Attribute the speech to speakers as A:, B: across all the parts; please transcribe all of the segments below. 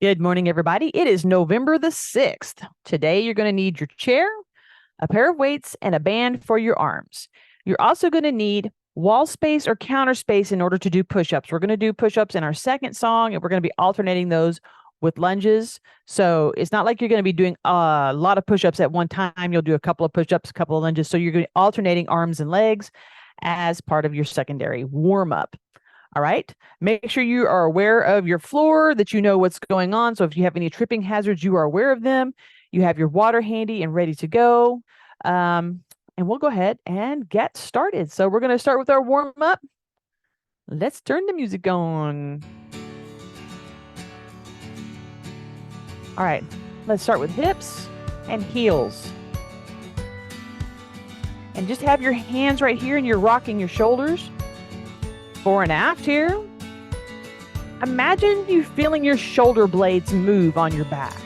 A: Good morning, everybody. It is November the 6th. Today, you're going to need your chair, a pair of weights, and a band for your arms. You're also going to need wall space or counter space in order to do push-ups. We're going to do push-ups in our second song, and we're going to be alternating those with lunges. So it's not like you're going to be doing a lot of push-ups at one time. You'll do a couple of push-ups, a couple of lunges. So you're going to be alternating arms and legs as part of your secondary warm-up. All right. Make sure you are aware of your floor, that you know what's going on. So if you have any tripping hazards, you are aware of them. You have your water handy and ready to go. And we'll go ahead and get started. So we're going to start with our warm up. Let's turn the music on. All right. Let's start with hips and heels. And just have your hands right here and you're rocking your shoulders. Fore and aft here. Imagine you feeling your shoulder blades move on your back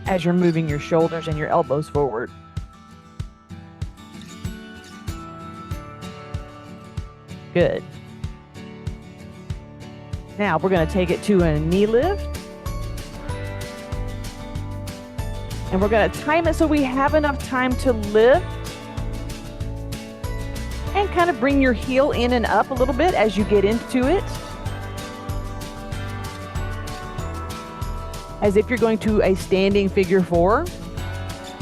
A: as you're moving your shoulders and your elbows forward. Good. Now we're going to take it to a knee lift. And we're going to time it so we have enough time to lift. And kind of bring your heel in and up a little bit as you get into it. As if you're going to a standing figure four.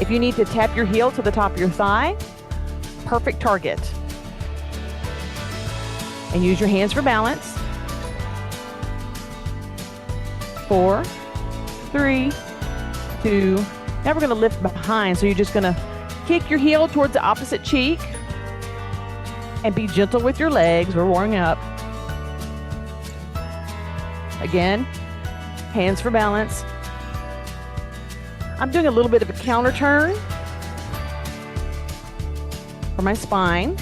A: If you need to tap your heel to the top of your thigh, perfect target. And use your hands for balance. 4, 3, 2. Now we're going to lift behind. So you're just going to kick your heel towards the opposite cheek. And be gentle with your legs. We're warming up. Again, hands for balance. I'm doing a little bit of a counter turn for my spine.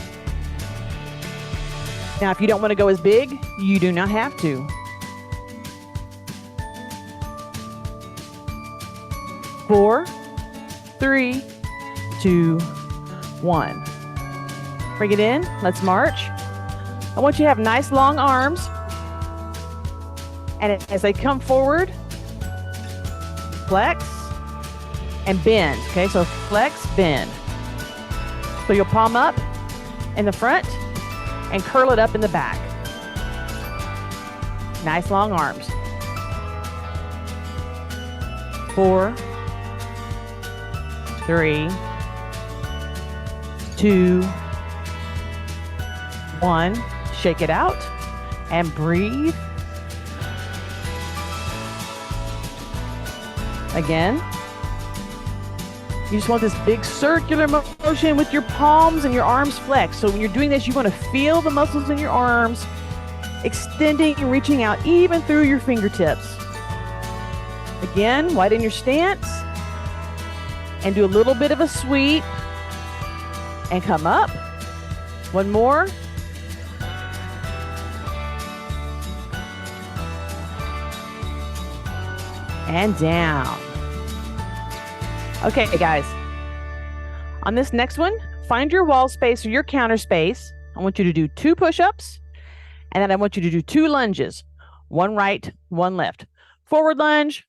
A: Now, if you don't want to go as big, you do not have to. 4, 3, 2, 1. Bring it in. Let's march. I want you to have nice long arms. And as they come forward, flex and bend. Okay, so flex, bend. So you'll palm up in the front and curl it up in the back. Nice long arms. 4, 3, 2, 1. Shake it out and breathe. Again. You just want this big circular motion with your palms and your arms flexed. So when you're doing this, you want to feel the muscles in your arms extending and reaching out even through your fingertips. Again, widen your stance and do a little bit of a sweep and come up. One more. And down. Okay, guys. On this next one, find your wall space or your counter space. I want you to do 2 push-ups, and then I want you to do 2 lunges. 1 right, 1 left. Forward lunge,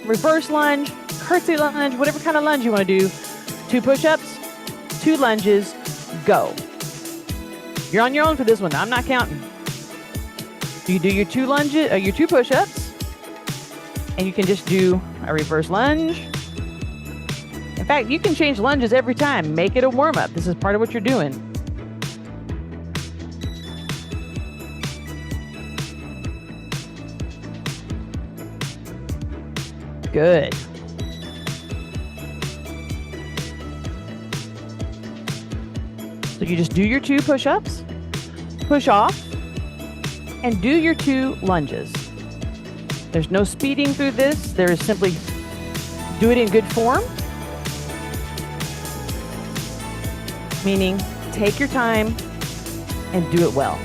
A: reverse lunge, curtsy lunge, whatever kind of lunge you want to do. 2 push-ups, 2 lunges, go. You're on your own for this one. I'm not counting. You do your 2 lunges, your 2 push-ups. And you can just do a reverse lunge. In fact, you can change lunges every time. Make it a warm-up. This is part of what you're doing. Good. So you just do your 2 push-ups, push off, and do your 2 lunges. There's no speeding through this. There is simply do it in good form. Meaning take your time and do it well.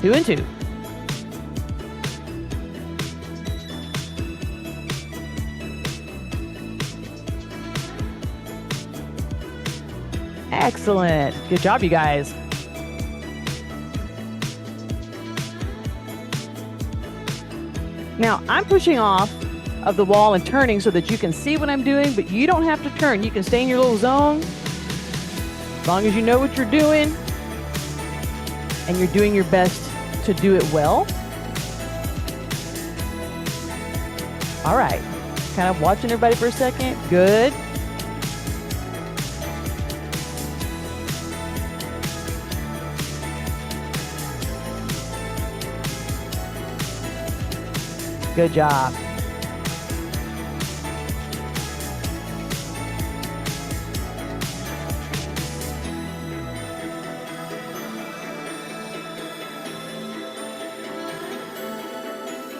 A: Two and 2. Excellent. Good job, you guys. Now, I'm pushing off of the wall and turning so that you can see what I'm doing, but you don't have to turn. You can stay in your little zone as long as you know what you're doing and you're doing your best to do it well. All right. Kind of watching everybody for a second. Good. Good job.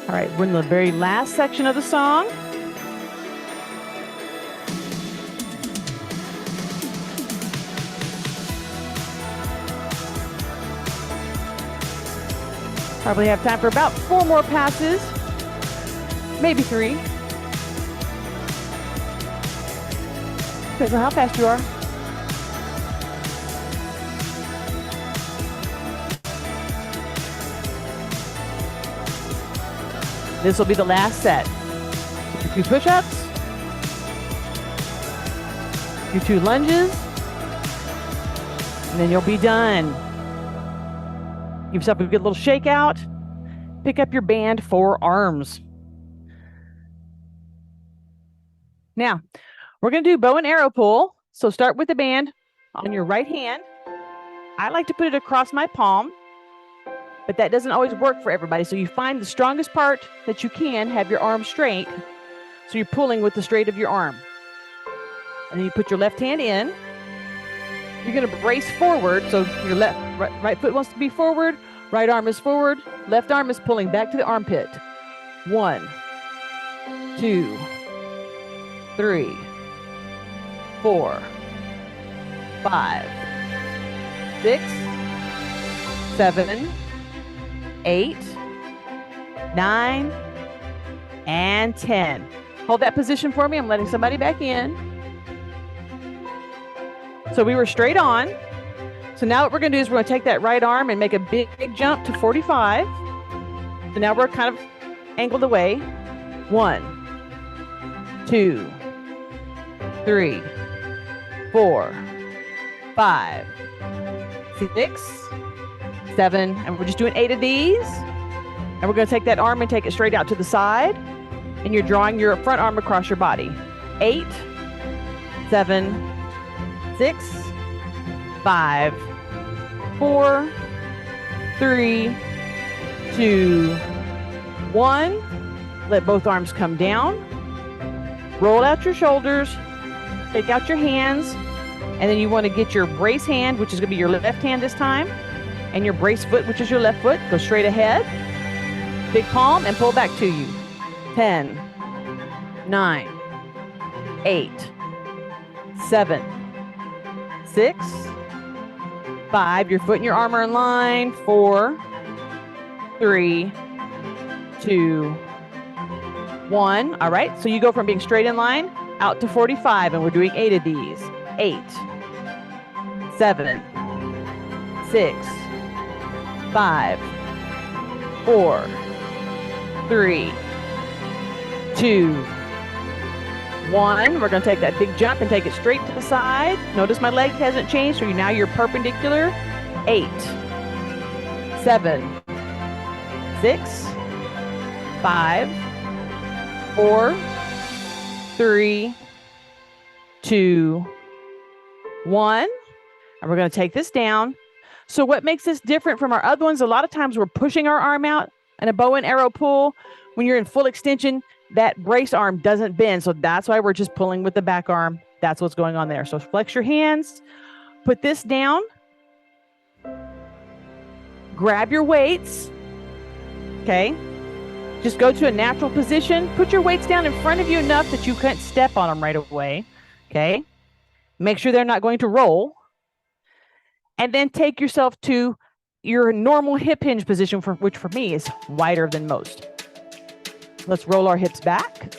A: All right, we're in the very last section of the song. Probably have time for about 4 more passes. Maybe 3. Depends on how fast you are. This will be the last set. Your 2 push-ups, your 2 lunges, and then you'll be done. Give yourself a good little shake out. Pick up your band for arms. Now, we're going to do bow and arrow pull. So start with the band on your right hand. I like to put it across my palm, but that doesn't always work for everybody. So you find the strongest part that you can, have your arm straight. So you're pulling with the straight of your arm. And then you put your left hand in. You're going to brace forward. So your right foot wants to be forward. Right arm is forward. Left arm is pulling back to the armpit. 1, 2, 3, 4, 5, 6, 7, 8, 9, and 10. Hold that position for me. I'm letting somebody back in. So we were straight on. So now what we're going to do is we're going to take that right arm and make a big jump to 45. So now we're kind of angled away. 1, 2, 3, 4, 5, 6, 7, and we're just doing 8 of these. And we're going to take that arm and take it straight out to the side. And you're drawing your front arm across your body. 8, 7, 6, 5, 4, 3, 2, 1. Let both arms come down. Roll out your shoulders. Take out your hands. And then you want to get your brace hand, which is going to be your left hand this time, and your brace foot, which is your left foot. Go straight ahead. Big palm and pull back to you. 10, 9, 8, 7, 6, 5. Your foot and your arm are in line. 4, 3, 2, 1. All right. So you go from being straight in line out to 45, and we're doing 8 of these. 8, 7, 6, 5, 4, 3, 2, 1. We're going to take that big jump and take it straight to the side. Notice my leg hasn't changed, so now you're perpendicular. 8, 7, 6, 5, 4, 3, 2, 1. And we're going to take this down. So what makes this different from our other ones? A lot of times we're pushing our arm out in a bow and arrow pull. When you're in full extension, that brace arm doesn't bend. So that's why we're just pulling with the back arm. That's what's going on there. So flex your hands, put this down, grab your weights. Okay. Just go to a natural position. Put your weights down in front of you enough that you can't step on them right away. Okay. Make sure they're not going to roll. And then take yourself to your normal hip hinge position, which for me is wider than most. Let's roll our hips back,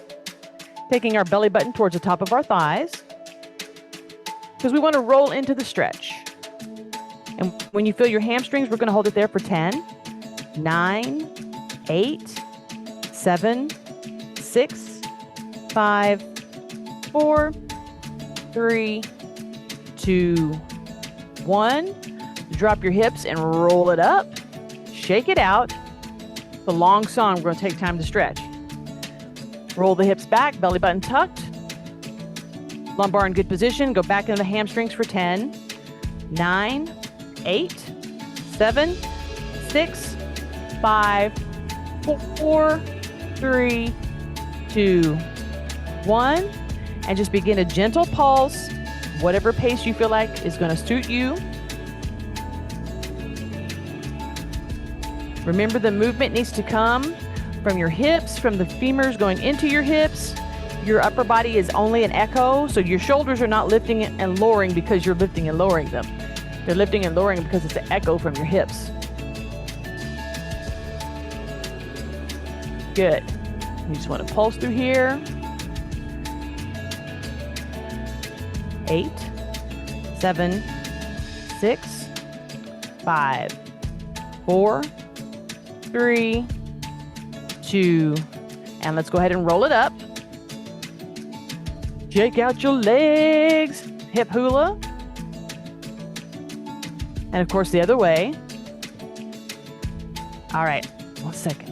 A: taking our belly button towards the top of our thighs. because we want to roll into the stretch. And when you feel your hamstrings, we're going to hold it there for 10, 9, 8, 7, 6, 5, 4, 3, 2, 1. Drop your hips and roll it up. Shake it out. It's a long song. We're going to take time to stretch. Roll the hips back, belly button tucked. Lumbar in good position. Go back into the hamstrings for 10, 9, 8, 7, 6, 5, 4, 3, 2, 1. And just begin a gentle pulse, whatever pace you feel like is going to suit you. Remember, the movement needs to come from your hips, from the femurs going into your hips. Your upper body is only an echo, so your shoulders are not lifting and lowering because you're lifting and lowering them. They're lifting and lowering because it's an echo from your hips. Good. You just want to pulse through here. 8, 7, 6, 5, 4, 3, 2, and let's go ahead and roll it up. Shake out your legs, hip hula. And of course, the other way. All right, 1 second.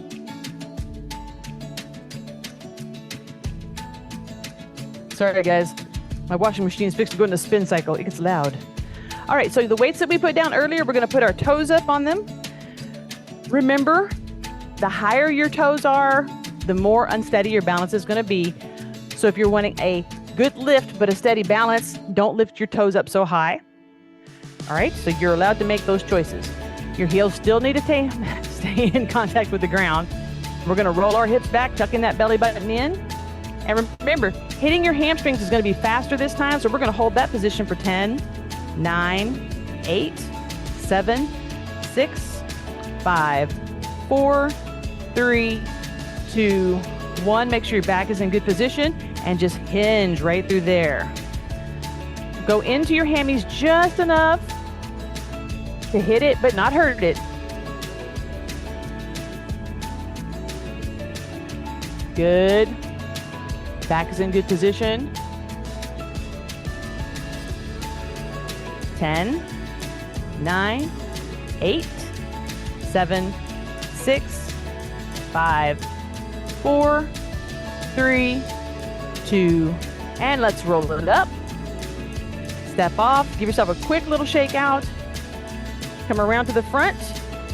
A: Sorry, guys. My washing machine is fixed to go into spin cycle. It gets loud. All right, so the weights that we put down earlier, we're going to put our toes up on them. Remember, the higher your toes are, the more unsteady your balance is going to be. So if you're wanting a good lift but a steady balance, don't lift your toes up so high. All right, so you're allowed to make those choices. Your heels still need to stay in contact with the ground. We're going to roll our hips back, tucking that belly button in. And remember, hitting your hamstrings is going to be faster this time, so we're going to hold that position for 10, 9, 8, 7, 6, 5, 4, 3, 2, 1. Make sure your back is in good position and just hinge right through there. Go into your hammies just enough to hit it, but not hurt it. Good. Back is in good position. 10, 9, 8, 7, 6, 5, 4, 3, 2, and let's roll it up. Step off, give yourself a quick little shake out. Come around to the front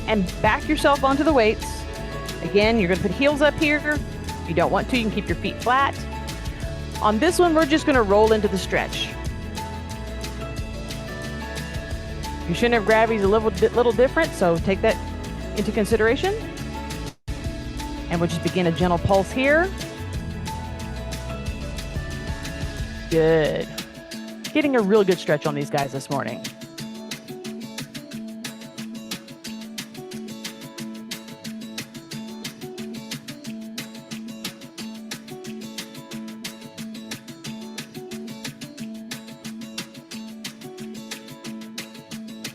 A: and back yourself onto the weights. Again, you're going to put heels up here. If you don't want to, you can keep your feet flat. On this one, we're just going to roll into the stretch. Your center of gravity is a little different, so take that into consideration. And we'll just begin a gentle pulse here. Good. Getting a real good stretch on these guys this morning.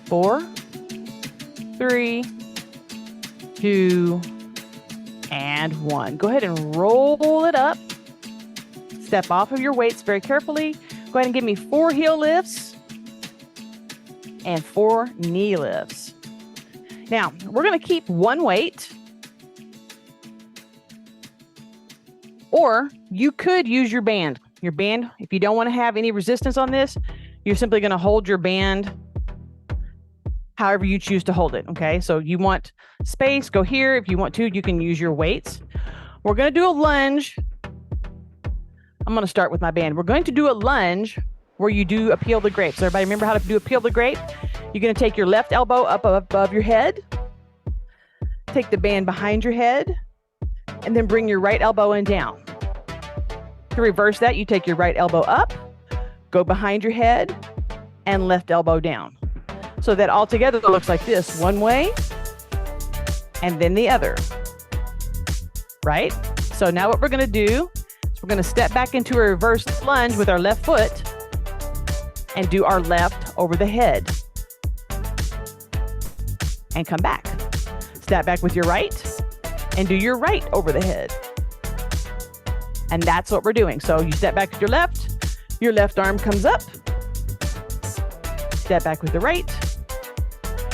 A: Four, 3, 2, and 1. Go ahead and roll it up. Step off of your weights very carefully. Go ahead and give me 4 heel lifts and 4 knee lifts. Now, we're going to keep one weight, or you could use your band. Your band, if you don't want to have any resistance on this, you're simply going to hold your band however you choose to hold it. Okay, so you want space, go here. If you want to, you can use your weights. We're going to do a lunge. I'm going to start with my band. We're going to do a lunge where you do a peel the grape. So everybody remember how to do a peel the grape? You're going to take your left elbow up above your head, take the band behind your head, and then bring your right elbow in down. To reverse that, you take your right elbow up, go behind your head, and left elbow down. So that all together looks like this, one way and then the other, right? So now what we're going to do is we're going to step back into a reverse lunge with our left foot and do our left over the head. And come back. Step back with your right and do your right over the head. And that's what we're doing. So you step back with your left arm comes up. Step back with the right,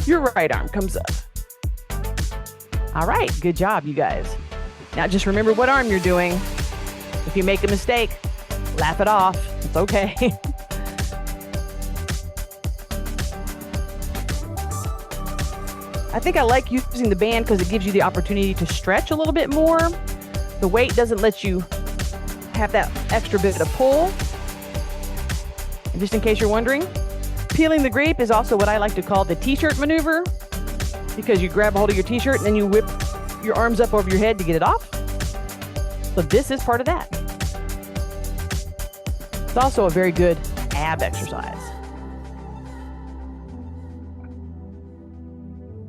A: your right arm comes up. All right, good job, you guys. Now just remember what arm you're doing. If you make a mistake, laugh it off. It's okay. I think I like using the band because it gives you the opportunity to stretch a little bit more. The weight doesn't let you have that extra bit of pull. And just in case you're wondering, peeling the grape is also what I like to call the t-shirt maneuver, because you grab a hold of your t-shirt and then you whip your arms up over your head to get it off. So this is part of that. It's also a very good ab exercise.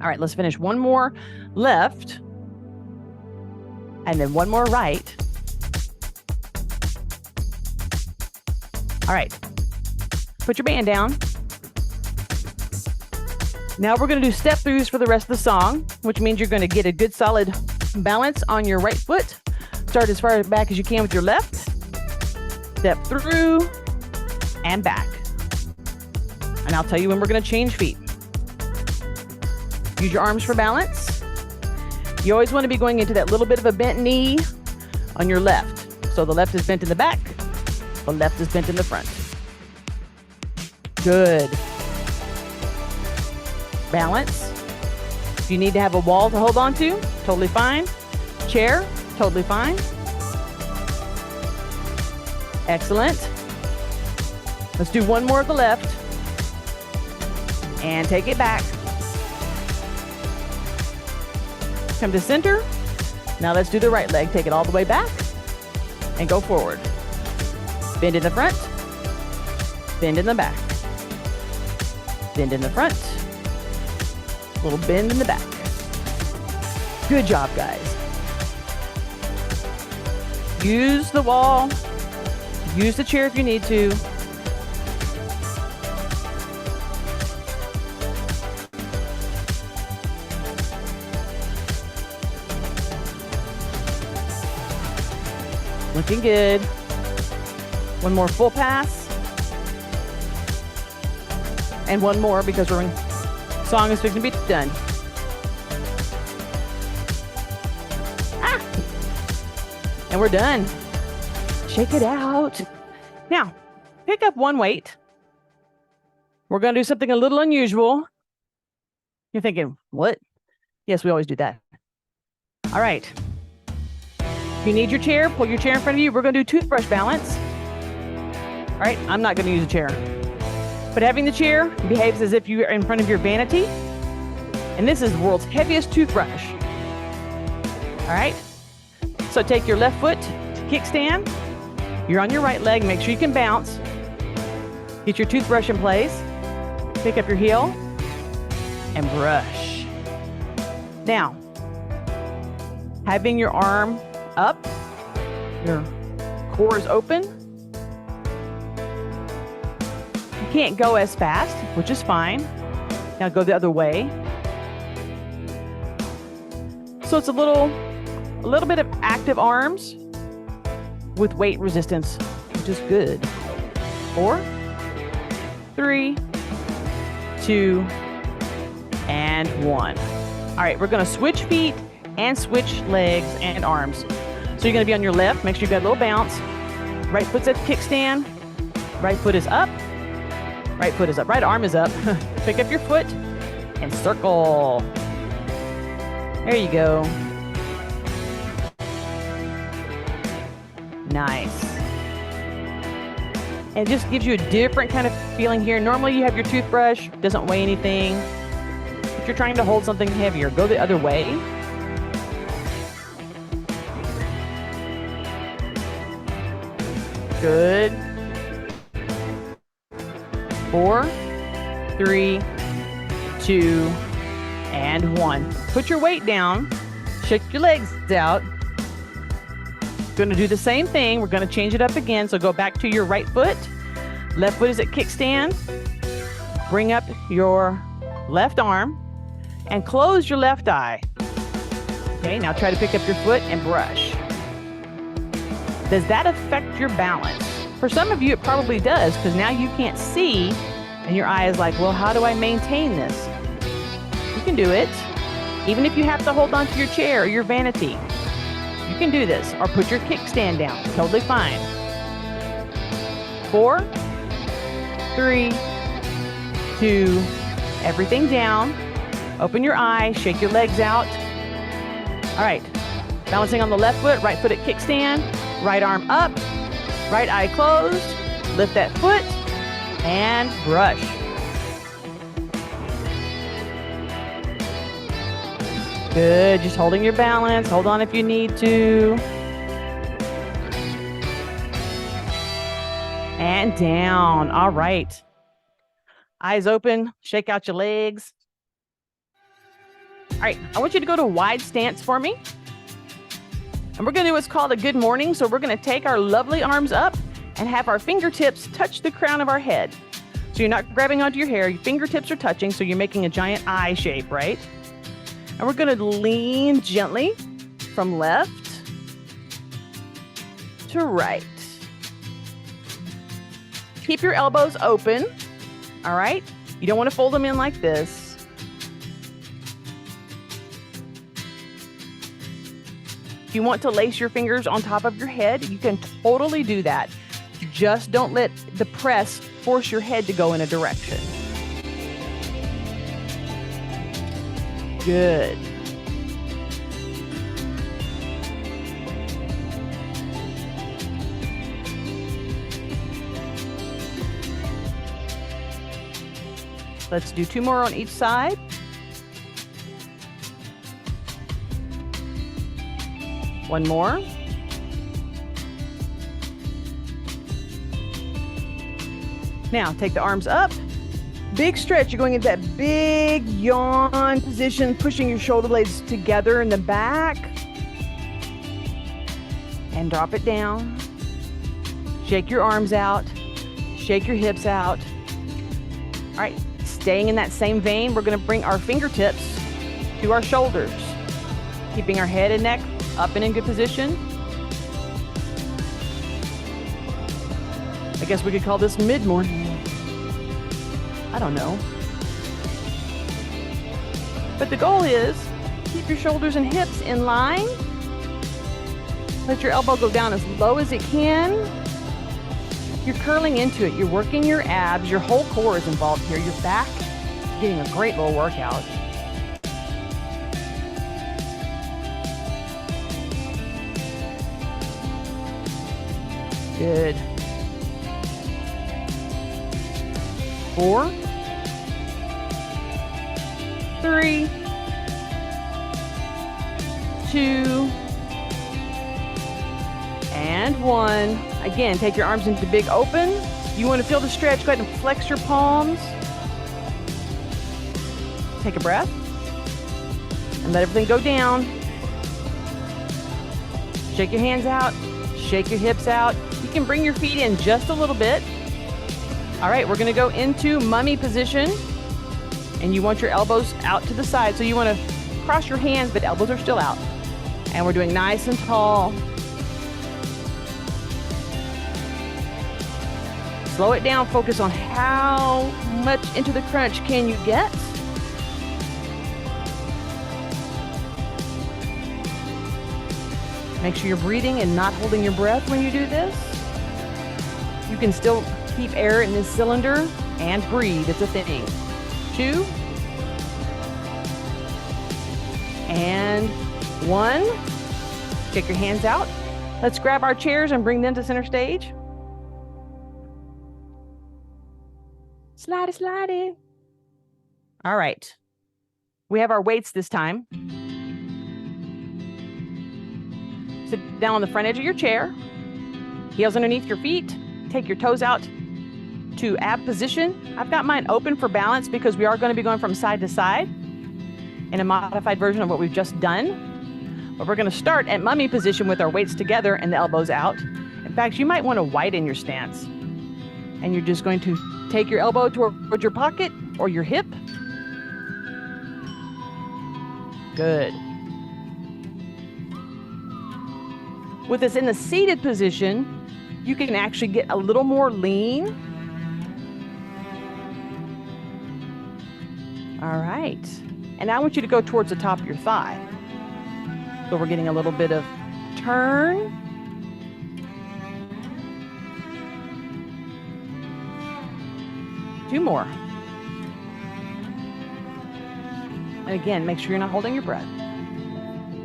A: All right, let's finish one more left and then one more right. All right, put your band down. Now we're going to do step throughs for the rest of the song, which means you're going to get a good solid balance on your right foot. Start as far back as you can with your left. Step through and back. And I'll tell you when we're going to change feet. Use your arms for balance. You always want to be going into that little bit of a bent knee on your left. So the left is bent in the back, the left is bent in the front. Good. Balance. If you need to have a wall to hold on to, totally fine. Chair, totally fine. Excellent. Let's do one more of the left. And take it back. Come to center. Now let's do the right leg. Take it all the way back and go forward. Bend in the front. Bend in the back. Bend in the front. Little bend in the back. Good job, guys. Use the wall. Use the chair if you need to. Looking good. One more full pass. And one more because we're in song is fixing to be done. Ah! And we're done. Shake it out. Now, pick up one weight. We're going to do something a little unusual. You're thinking, what? Yes, we always do that. All right. If you need your chair, pull your chair in front of you. We're going to do toothbrush balance. All right, I'm not going to use a chair. But having the chair behaves as if you're in front of your vanity. And this is the world's heaviest toothbrush. All right. So take your left foot to kickstand. You're on your right leg. Make sure you can bounce. Get your toothbrush in place. Pick up your heel and brush. Now, having your arm up, your core is open. You can't go as fast, which is fine. Now go the other way. So it's a little bit of active arms with weight resistance, which is good. 4, 3, 2, and 1. All right, we're gonna switch feet and switch legs and arms. So you're gonna be on your left, make sure you got a little bounce. Right foot's at the kickstand, right foot is up, right foot is up, right arm is up. Pick up your foot and circle. There you go. Nice. And it just gives you a different kind of feeling here. Normally you have your toothbrush, doesn't weigh anything. If you're trying to hold something heavier, go the other way. Good. 4, 3, 2, and 1. Put your weight down. Shake your legs out. Going to do the same thing. We're going to change it up again. So go back to your right foot. Left foot is at kickstand. Bring up your left arm and close your left eye. Okay, now try to pick up your foot and brush. Does that affect your balance? For some of you, it probably does, because now you can't see and your eye is like, well, how do I maintain this? You can do it. Even if you have to hold on to your chair or your vanity, you can do this, or put your kickstand down. Totally fine. 4, 3, 2, everything down. Open your eye, shake your legs out. All right, balancing on the left foot, right foot at kickstand, right arm up, right eye closed, lift that foot, and brush. Good, just holding your balance. Hold on if you need to. And down, all right. Eyes open, shake out your legs. All right, I want you to go to wide stance for me. And we're gonna do what's called a good morning. So we're gonna take our lovely arms up and have our fingertips touch the crown of our head. So you're not grabbing onto your hair, your fingertips are touching, so you're making a giant eye shape, right? And we're gonna lean gently from left to right. Keep your elbows open, all right? You don't wanna fold them in like this. If you want to lace your fingers on top of your head, you can totally do that. Just don't let the press force your head to go in a direction. Good. Let's do 2 more on each side. One more. Now take the arms up. Big stretch. You're going into that big yawn position, pushing your shoulder blades together in the back. And drop it down. Shake your arms out. Shake your hips out. All right, staying in that same vein, we're going to bring our fingertips to our shoulders, keeping our head and neck up and in good position. I guess we could call this mid-morning. I don't know. But the goal is keep your shoulders and hips in line. Let your elbow go down as low as it can. You're curling into it. You're working your abs. Your whole core is involved here. Your back is getting a great little workout. Good. 4, 3, 2, and 1. Again, take your arms into big open. You want to feel the stretch, go ahead and flex your palms. Take a breath and let everything go down. Shake your hands out, shake your hips out. You can bring your feet in just a little bit. All right, we're gonna go into mummy position, and you want your elbows out to the side. So you wanna cross your hands, but elbows are still out. And we're doing nice and tall. Slow it down, focus on how much into the crunch can you get. Make sure you're breathing and not holding your breath when you do this. You can still keep air in this cylinder and breathe. It's a thing. 2 and 1. Take your hands out. Let's grab our chairs and bring them to center stage. Slidey, slidey. All right. We have our weights this time. Sit down on the front edge of your chair. Heels underneath your feet. Take your toes out to ab position. I've got mine open for balance because we are going to be going from side to side in a modified version of what we've just done. But we're going to start at mummy position with our weights together and the elbows out. In fact, you might want to widen your stance. And you're just going to take your elbow towards your pocket or your hip. Good. With this in the seated position, you can actually get a little more lean. All right. And I want you to go towards the top of your thigh. So we're getting a little bit of turn. Two more. And again, make sure you're not holding your breath.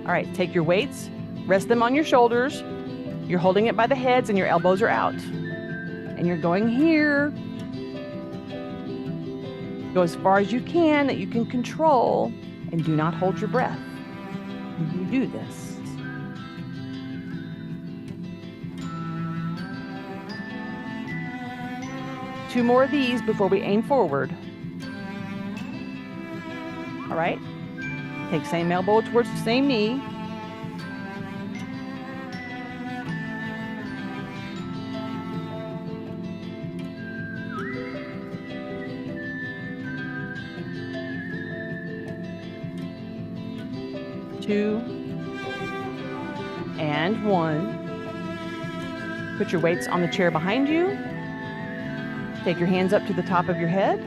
A: All right, take your weights, rest them on your shoulders. You're holding it by the heads and your elbows are out. And you're going here. Go as far as you can that you can control, and do not hold your breath when you do this. Two more of these before we aim forward. All right. Take same elbow towards the same knee. Two and one. Put your weights on the chair behind you. Take your hands up to the top of your head.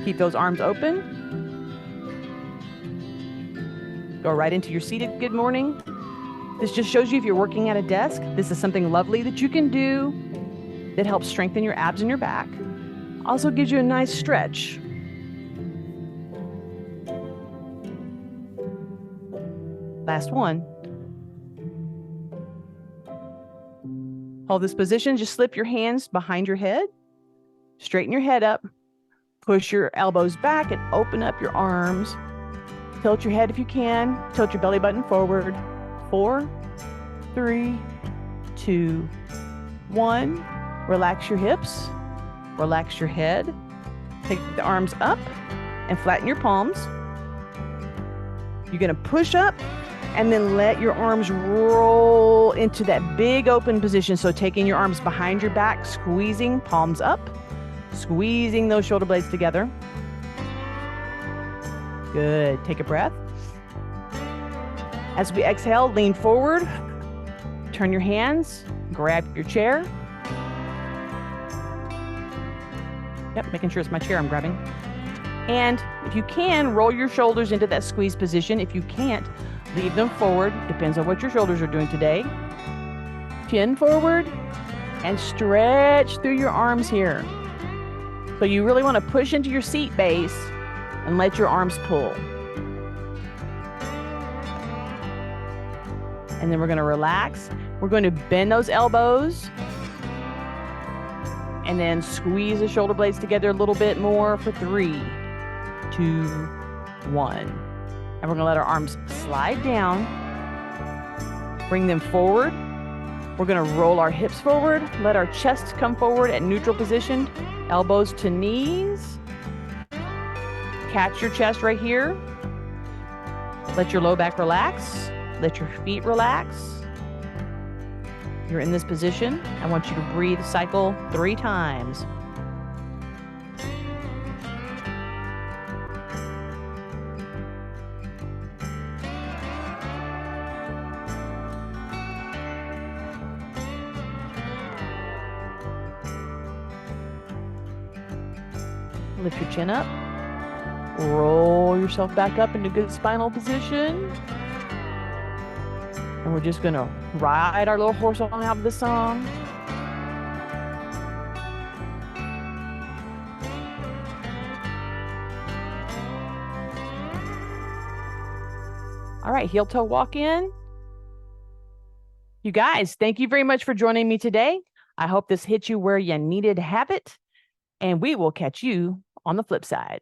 A: Keep those arms open. Go right into your seated good morning. This just shows you if you're working at a desk, this is something lovely that you can do that helps strengthen your abs and your back. Also gives you a nice stretch. Last one. Hold this position, just slip your hands behind your head, straighten your head up, push your elbows back and open up your arms. Tilt your head if you can, tilt your belly button forward. 4, 3, 2, 1. Relax your hips, relax your head. Take the arms up and flatten your palms. You're gonna push up and then let your arms roll into that big open position. So taking your arms behind your back, squeezing, palms up, squeezing those shoulder blades together. Good. Take a breath. As we exhale, lean forward, turn your hands, grab your chair. Yep, making sure it's my chair I'm grabbing. And if you can, roll your shoulders into that squeeze position. If you can't, leave them forward. Depends on what your shoulders are doing today. Chin forward and stretch through your arms here. So you really want to push into your seat base and let your arms pull. And then we're going to relax. We're going to bend those elbows and then squeeze the shoulder blades together a little bit more for 3, 2, 1. And we're going to let our arms slide down, bring them forward. We're going to roll our hips forward, let our chest come forward at neutral position, elbows to knees. Catch your chest right here. Let your low back relax. Let your feet relax. You're in this position. I want you to breathe, cycle 3 times. Lift your chin up. Roll yourself back up into good spinal position. And we're just going to ride our little horse on out of the song. All right, heel toe walk in. You guys, thank you very much for joining me today. I hope this hit you where you needed to have it. And we will catch you on the flip side.